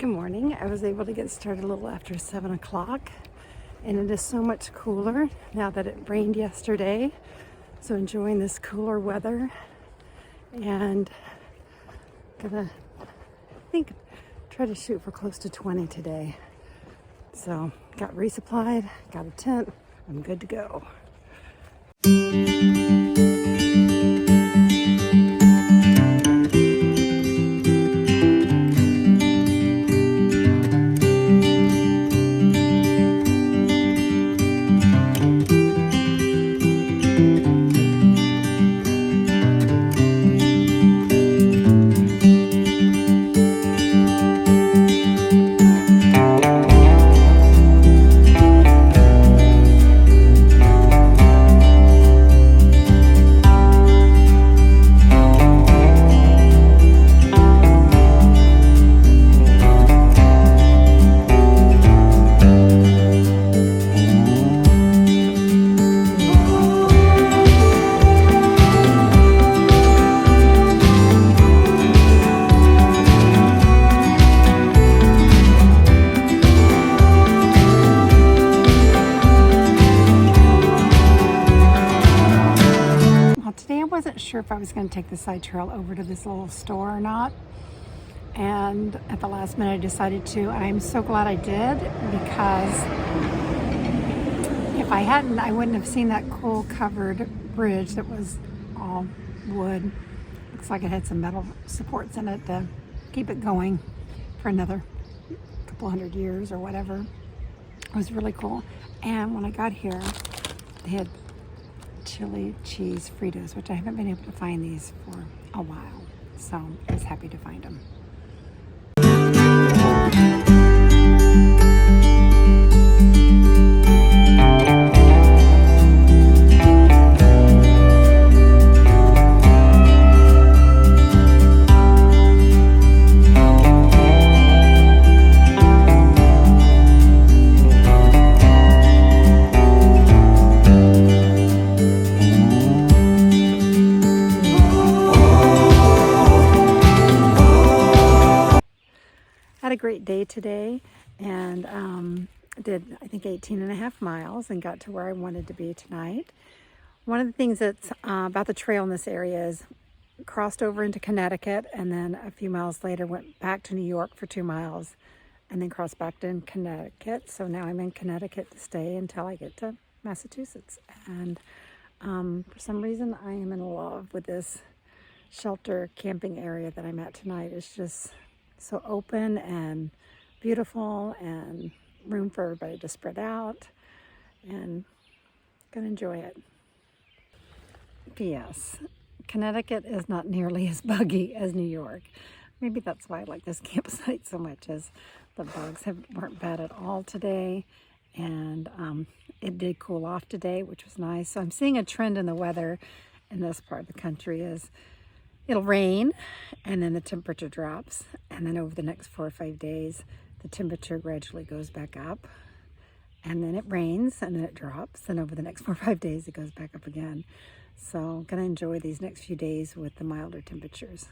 Good morning. I was able to get started a little after 7 o'clock, and it is so much cooler now that it rained yesterday. So enjoying this cooler weather, and gonna try to shoot for close to 20 today. So got resupplied, got a tent, I'm good to go. Today I wasn't sure if I was going to take the side trail over to this little store or not, and at the last minute I decided to. I'm so glad I did, because if I hadn't, I wouldn't have seen that cool covered bridge that was all wood. Looks like it had some metal supports in it to keep it going for another couple hundred years or whatever. It was really cool. And when I got here, they had chili cheese Fritos, which I haven't been able to find these for a while, so I was happy to find them. Had a great day today, and did I think 18.5 miles and got to where I wanted to be tonight. One of the things that's about the trail in this area is crossed over into Connecticut, and then a few miles later went back to New York for 2 miles, and then crossed back to Connecticut. So now I'm in Connecticut to stay until I get to Massachusetts. And for some reason I am in love with this shelter camping area that I'm at tonight. It's just so open and beautiful, and room for everybody to spread out, and gonna enjoy it. P.S. Connecticut is not nearly as buggy as New York. Maybe that's why I like this campsite so much, as the bugs weren't bad at all today, and it did cool off today, which was nice. So I'm seeing a trend in the weather in this part of the country is it'll rain, and then the temperature drops, and then over the next 4 or 5 days, the temperature gradually goes back up, and then it rains, and then it drops, and over the next 4 or 5 days, it goes back up again. So I'm gonna enjoy these next few days with the milder temperatures.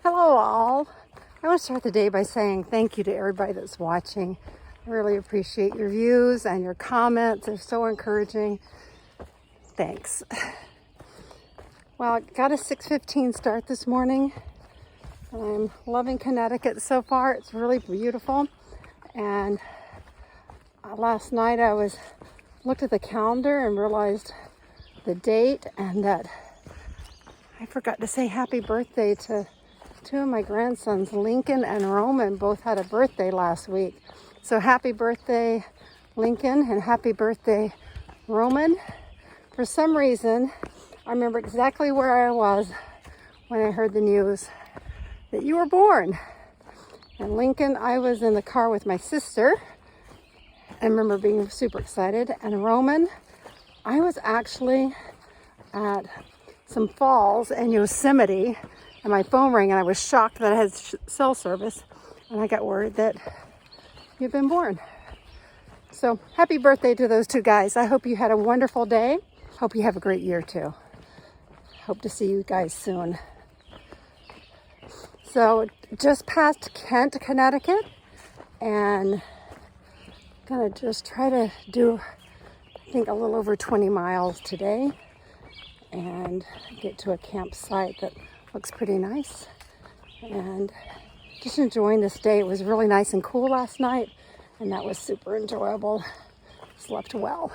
Hello all. I want to start the day by saying thank you to everybody that's watching. I really appreciate your views and your comments. They're so encouraging. Thanks. Well, I got a 6:15 start this morning. I'm loving Connecticut so far. It's really beautiful. And last night I looked at the calendar and realized the date, and that I forgot to say happy birthday to two of my grandsons. Lincoln and Roman both had a birthday last week. So happy birthday, Lincoln, and happy birthday, Roman. For some reason, I remember exactly where I was when I heard the news that you were born. And Lincoln, I was in the car with my sister. I remember being super excited. And Roman, I was actually at some falls in Yosemite, and my phone rang, and I was shocked that I had cell service, and I got word that you've been born. So happy birthday to those two guys. I hope you had a wonderful day. Hope you have a great year too. Hope to see you guys soon. So just past Kent, Connecticut, and gonna just try to do, I think, a little over 20 miles today and get to a campsite that looks pretty nice. And just enjoying this day. It was really nice and cool last night, and that was super enjoyable. Slept well.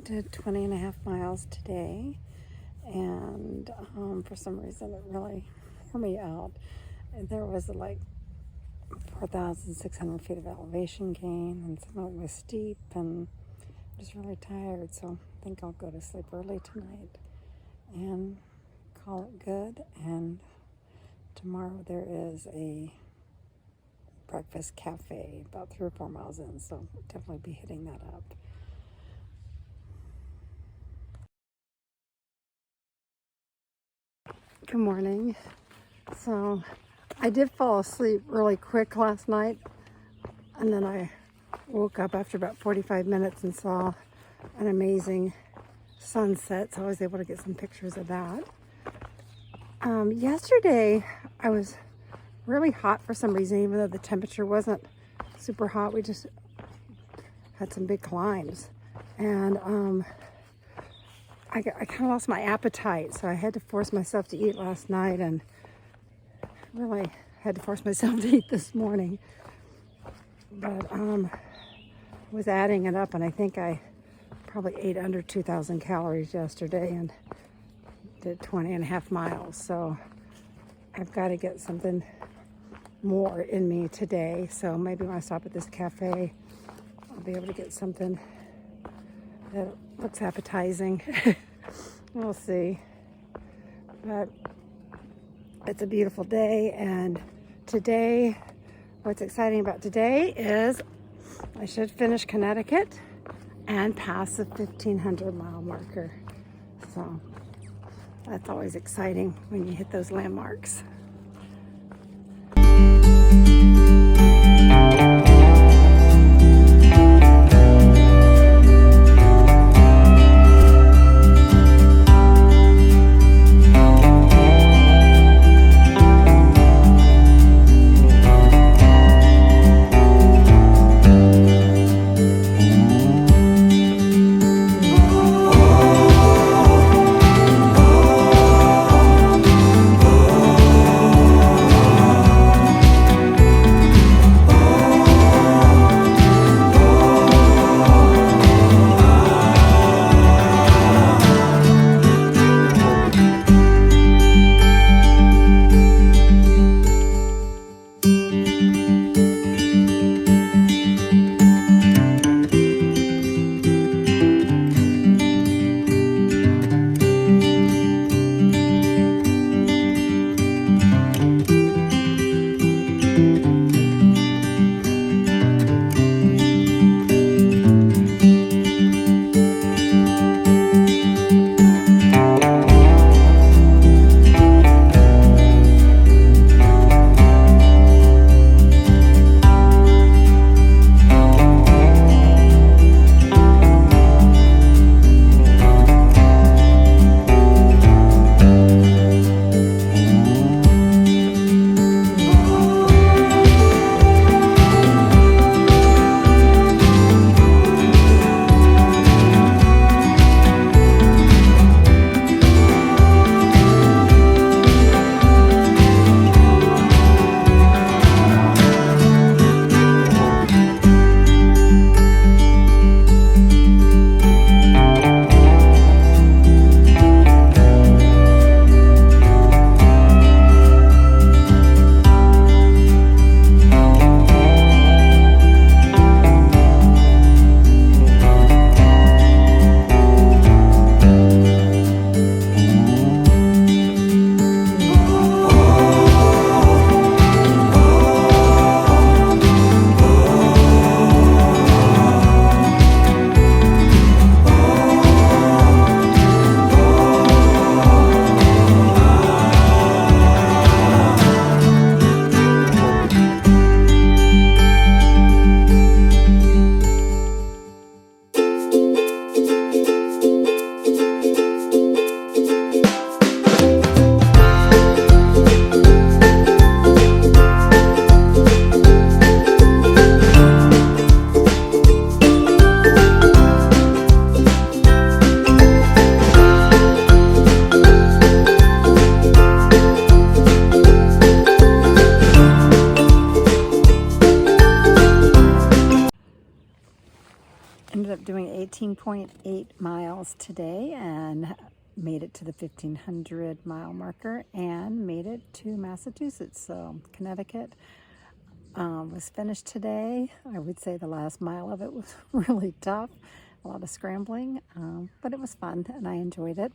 Did 20 and a half miles today, and for some reason it really wore me out. And there was like 4,600 feet of elevation gain, and some of it was steep, and I'm just really tired, so I think I'll go to sleep early tonight and call it good. And tomorrow there is a breakfast cafe about 3 or 4 miles in, so I'll definitely be hitting that up. Good morning. So I did fall asleep really quick last night, and then I woke up after about 45 minutes and saw an amazing sunset, so I was able to get some pictures of that. Yesterday I was really hot for some reason, even though the temperature wasn't super hot. We just had some big climbs, and I kind of lost my appetite, so I had to force myself to eat last night, and really had to force myself to eat this morning. But was adding it up, and I think I probably ate under 2,000 calories yesterday and did 20 and a half miles. So I've got to get something more in me today. So maybe when I stop at this cafe, I'll be able to get something that looks appetizing. We'll see. But it's a beautiful day, and today, what's exciting about today is I should finish Connecticut and pass the 1,500 mile marker. So that's always exciting when you hit those landmarks. 18.8 miles today and made it to the 1,500 mile marker and made it to Massachusetts. So Connecticut was finished today. I would say the last mile of it was really tough, a lot of scrambling, but it was fun and I enjoyed it.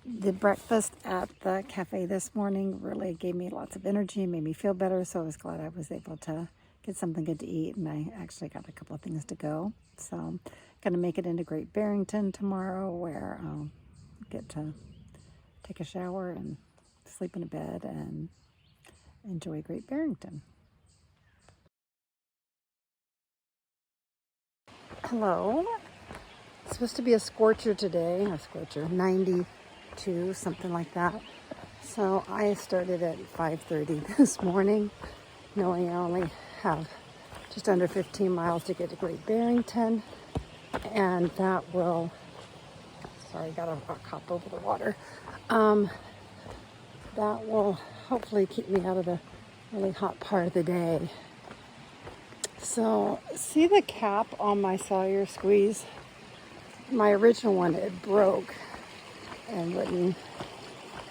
The breakfast at the cafe this morning really gave me lots of energy, made me feel better, so I was glad I was able to get something good to eat, and I actually got a couple of things to go. So I'm going to make it into Great Barrington tomorrow, where I'll get to take a shower and sleep in a bed and enjoy Great Barrington. Hello. It's supposed to be a scorcher today, 92, something like that. So I started at 5:30 this morning, knowing I only have just under 15 miles to get to Great Barrington, and that will, sorry, gotta hop over the water. That will hopefully keep me out of the really hot part of the day. So, see the cap on my Sawyer squeeze? My original one, it broke and wouldn't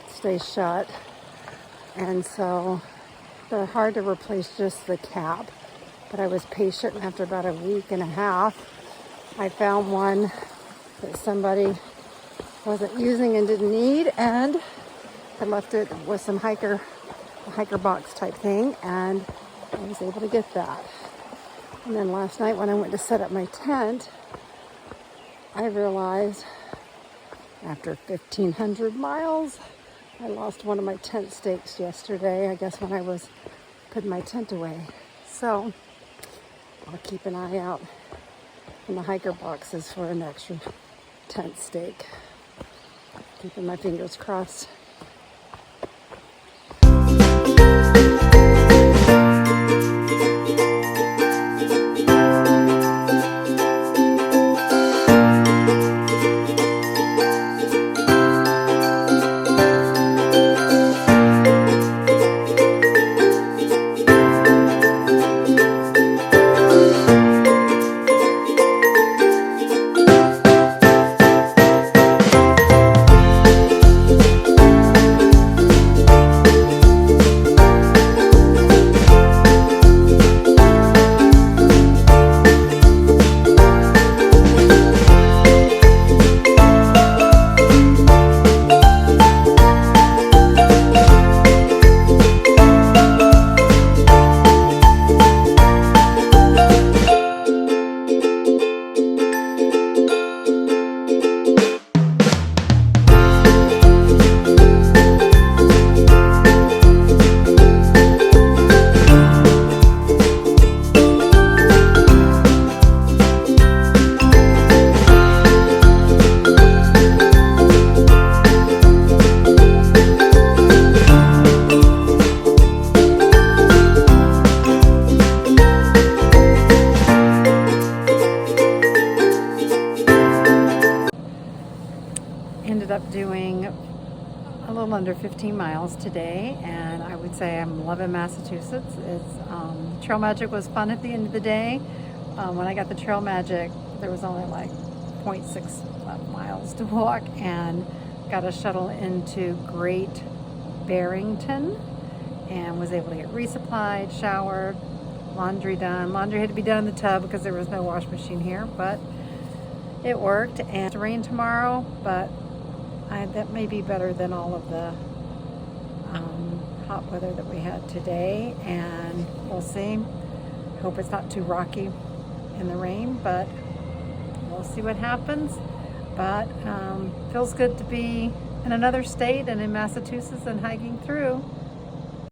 stay shut, and so they're hard to replace just the cap, but I was patient, and after about a week and a half I found one that somebody wasn't using and didn't need, and I left it with some hiker box type thing, and I was able to get that. And then last night when I went to set up my tent, I realized after 1,500 miles, I lost one of my tent stakes yesterday, I guess when I was putting my tent away. So I'll keep an eye out in the hiker boxes for an extra tent stake. Keeping my fingers crossed. Ended up doing a little under 15 miles today, and I would say I'm loving Massachusetts. Trail Magic was fun at the end of the day. When I got the Trail Magic, there was only like 0.6 miles to walk, and got a shuttle into Great Barrington and was able to get resupplied, showered, laundry done. Laundry had to be done in the tub because there was no wash machine here, but it worked. And it's rain tomorrow, but that may be better than all of the hot weather that we had today, and we'll see. Hope it's not too rocky in the rain, but we'll see what happens. But feels good to be in another state and in Massachusetts and hiking through.